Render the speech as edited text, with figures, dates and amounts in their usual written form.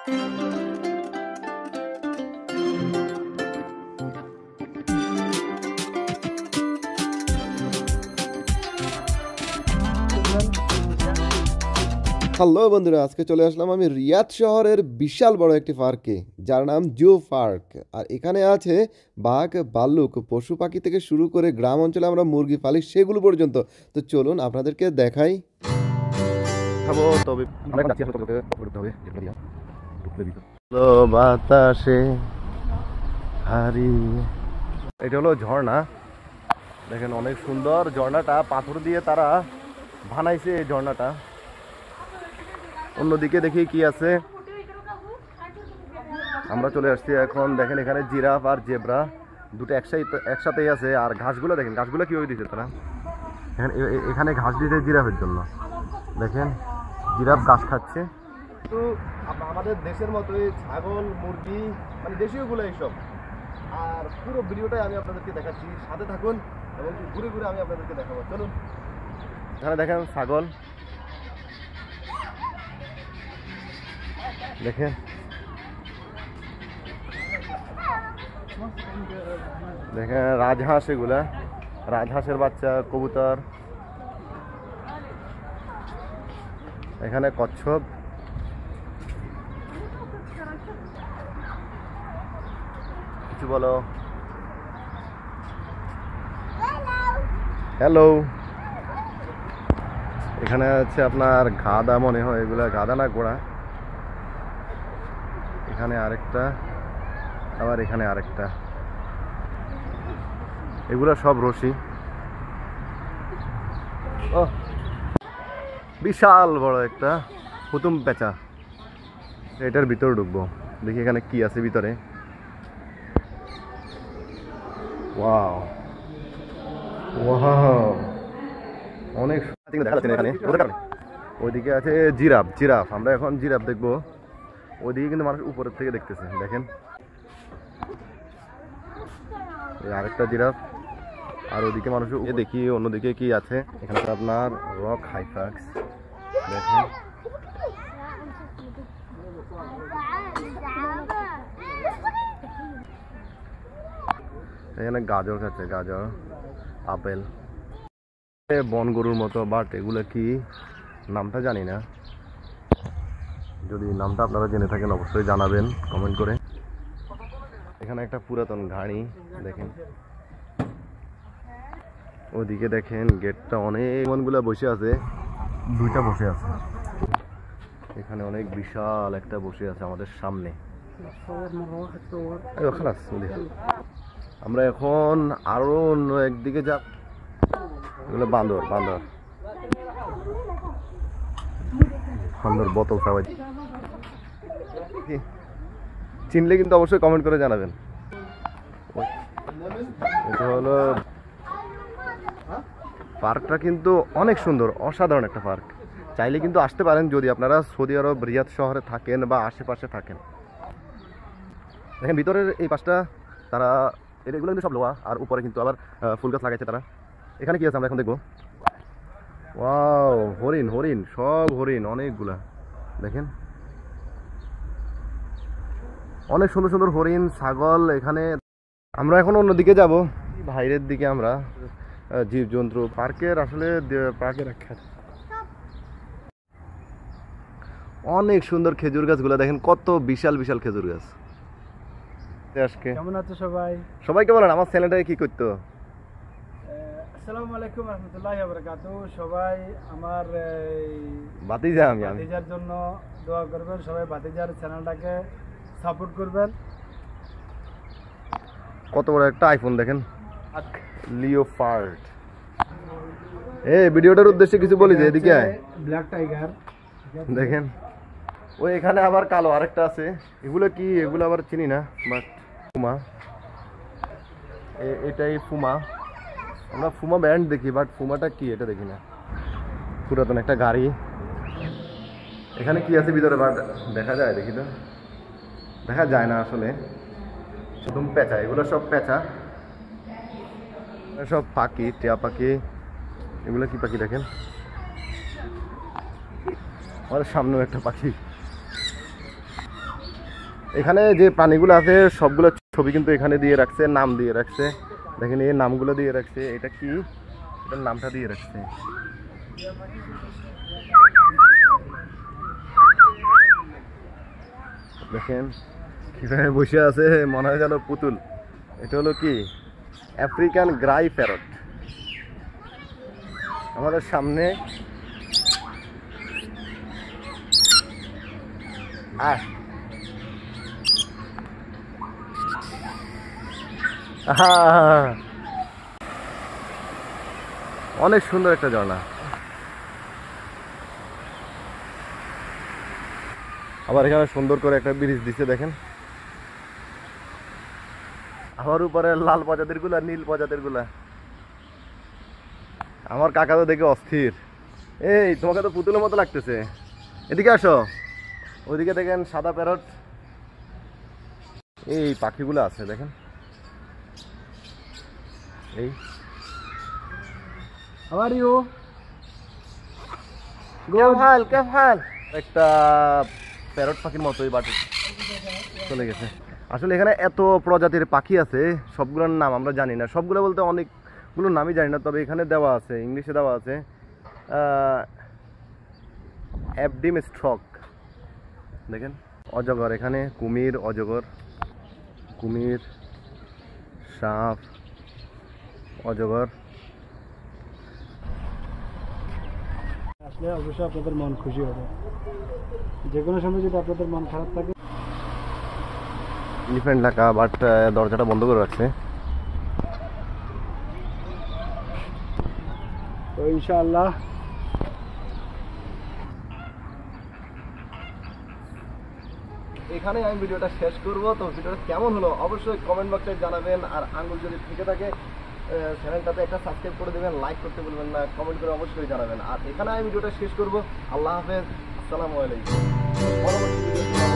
Hello বন্ধুরা, আজকে চলে আসলাম আমি রিয়াদ শহরের বিশাল বড় একটি পার্কে, যার নাম জু পার্ক। আর এখানে আছে বাঘ, ভাল্লুক, পশু পাখি থেকে শুরু করে গ্রাম অঞ্চলে আমরা মুরগি পালি সেগুলো পর্যন্ত। তো চলুন আপনাদেরকে দেখাই। বাতাসে হারিয়ে, এটা হলো ঝর্ণা। দেখেন অনেক সুন্দর ঝর্ণাটা, পাথর দিয়ে তারা বানাইছে এই ঝর্ণাটা। অন্যদিকে দেখি কি আছে। আমরা চলে আসছি এখন। দেখেন এখানে জিরাফ আর জেব্রা দুটো একসাথেই আছে। আর ঘাসগুলো দেখেন, ঘাসগুলো কিভাবে দিচ্ছে তারা। এখানে ঘাস দিতে জিরাফের জন্য। দেখেন জিরাফ ঘাস খাচ্ছে। তো আমাদের দেশের মতোই ছাগল, মুরগি, মানে দেশীয়গুলো এইসব। আর পুরো ভিডিওটাই আমি আপনাদেরকে দেখাচ্ছি, সাথে থাকুন এবং ঘুরে ঘুরে আমি আপনাদেরকে দেখাবো। চলুন। এখানে দেখেন ছাগল, দেখেন দেখেন রাজহাঁস, এগুলা রাজহাঁসের বাচ্চা, কবুতর। এখানে কচ্ছপ, কিছু বলো। হ্যালো। এখানে আছে আপনার গাধা, মনে হয় এগুলা গাধা না ঘোড়া। এখানে আরেকটা, আবার এখানে আরেকটা। এগুলা সব রশি। ও বিশাল বড় একটা হুতুম পেঁচা। এটার ভিতরে ঢুকবো, দেখি এখানে কি আছে ভিতরে। ওয়াও ওয়াও, অনেক দেখা যাচ্ছে এখানে। ওইদিকে আছে জিরাফ। জিরাফ, আমরা এখন জিরাফ দেখবো। ওইদিকে কিন্তু মানুষ উপরের থেকে দেখতেছে। দেখেন আরেকটা জিরাফ। আর ওইদিকে মানুষ দেখি অন্যদিকে কি আছে। এখানে আপনার রক হাইফ্যাক্স। দেখেন এখানে গাজর খাচ্ছে, গাজর, আপেল। বন গরুর মতো, বাট এগুলো কি নামটা জানি না। যদি নামটা আপনারা জেনে থাকেন অবশ্যই জানাবেন কমেন্ট করে। এখানে একটা পুরাতন গাড়ি দেখেন। ওদিকে দেখেন গেটটা, অনেক মনগুলা বসে আছে, দুইটা বসে আছে। এখানে অনেক বিশাল একটা বসে আছে আমাদের সামনে। আমরা এখন আরো অন্য একদিকে যাব। এগুলো বান্দর, বান্দর, বান্দর বোতল খাওয়াই। চিনলে কিন্তু অবশ্যই কমেন্ট করে জানাবেন। এটা হলো পার্কটা, কিন্তু অনেক সুন্দর, অসাধারণ একটা পার্ক। চাইলে কিন্তু আসতে পারেন যদি আপনারা সৌদি আরব রিয়াদ শহরে থাকেন বা আশেপাশে থাকেন। দেখেন ভিতরের এই পাশটা তারা, এগুলো কিন্তু সব লোহা। আর উপরে কিন্তু আবার ফুল গাছ লাগাইছে তারা। এখানে কি আছে আমরা এখন দেখবো। ওয়াও, হরিণ, হরিণ, সব হরিণ, অনেকগুলা। দেখেন অনেক সুন্দর সুন্দর হরিণ, ছাগল এখানে। আমরা এখন অন্যদিকে যাব, বাইরের দিকে। আমরা জীবজন্তু পার্কের, আসলে পার্কের অনেক সুন্দর খেজুর গাছগুলো দেখেন, কত বিশাল বিশাল খেজুর গাছ। কেমন আছো সবাই? সবাইকে বলেন আমার চ্যানেলটাকে কি করতো। আসসালামু আলাইকুম রাহমাতুল্লাহি ওয়া বারাকাতুহু। সবাই আমার ভাতিজার জন্য দোয়া করবেন। সবাই ভাতিজার চ্যানেলটাকে সাপোর্ট করবেন। কত বড় একটা আইফোন দেখেন, লিওপার্ড। এই ভিডিওটার উদ্দেশ্যে কিছু বলি যে এদিকে আয়। ব্ল্যাক টাইগার দেখেন। ওই এখানে আবার কালো আরেকটা আছে। এগুলো কি, এগুলো আবার চিনি না, বাট ফুমা, এটাই ফুমা। আমরা ফুমা ব্যান্ড দেখি, বাট ফুমাটা কি এটা দেখি না। পুরাতন একটা গাড়ি। এখানে কি আছে ভিতরে বাট দেখা যায়, দেখি তো দেখা যায় না আসলে। শুধু পেঁচা, এগুলো সব পেঁচা, সব পাখি, টিয়া পাখি। এগুলো কি পাখি দেখেন, আমাদের সামনেও একটা পাখি। এখানে যে প্রাণীগুলো আছে সবগুলো ছবি কিন্তু এখানে দিয়ে রাখছে, নাম দিয়ে রাখছে। দেখেন এই নামগুলো দিয়ে রাখছে, এটা কি, এটার নামটা দিয়ে রাখছে। দেখেন কিভাবে বসে আছে, মনে হয় যেন পুতুল। এটা হলো কি আফ্রিকান গ্রাই প্যারট। আমাদের সামনে অনেক সুন্দর একটা ঝর্ণা। আবার এখানে সুন্দর করে একটা ব্রিজ দিচ্ছে দেখেন। আবার উপরে লাল প্রজাতির গুলা, নীল প্রজাতির গুলা। আমার কাকা তো দেখে অস্থির। এই তোমাকে তো পুতুলের মতো লাগতেছে, এদিকে আসো। ওইদিকে দেখেন সাদা প্যারট। এই পাখিগুলো আছে দেখেন। এই How are you? একটা প্যারট পাখির মতোই বাট চলে গেছে। আসলে এখানে এত প্রজাতির পাখি আছে, সবগুলোর নাম আমরা জানি না। সবগুলো বলতে অনেকগুলো নামই জানি না, তবে এখানে দেওয়া আছে, ইংলিশে দেওয়া আছে অ্যাবডিম স্ট্রক। দেখেন অজগর, এখানে কুমির, অজগর, কুমির, সাপ, অজগর। আসলে অবশ্যই আপনাদের মন খুশি হবে। যে কোনো সময় যদি আপনাদের মন খারাপ থাকে, এলিফ্যান্ট লেখা, বাট দরজাটা বন্ধ করে রাখছে। তো ইনশাআল্লাহ এখানে আমি ভিডিওটা শেষ করব। তো ভিডিওটা কেমন হলো অবশ্যই কমেন্ট বক্সে জানাবেন। আর আঙ্গুল যদি থেকে থাকে চ্যানেলটাতে একটা সাবস্ক্রাইব করে দেবেন, লাইক করতে বলবেন না, কমেন্ট করে অবশ্যই জানাবেন। আর এখানে আমি ভিডিওটা শেষ করব। আল্লাহ হাফেজ, আসসালামু আলাইকুম। পরবর্তী ভিডিওতে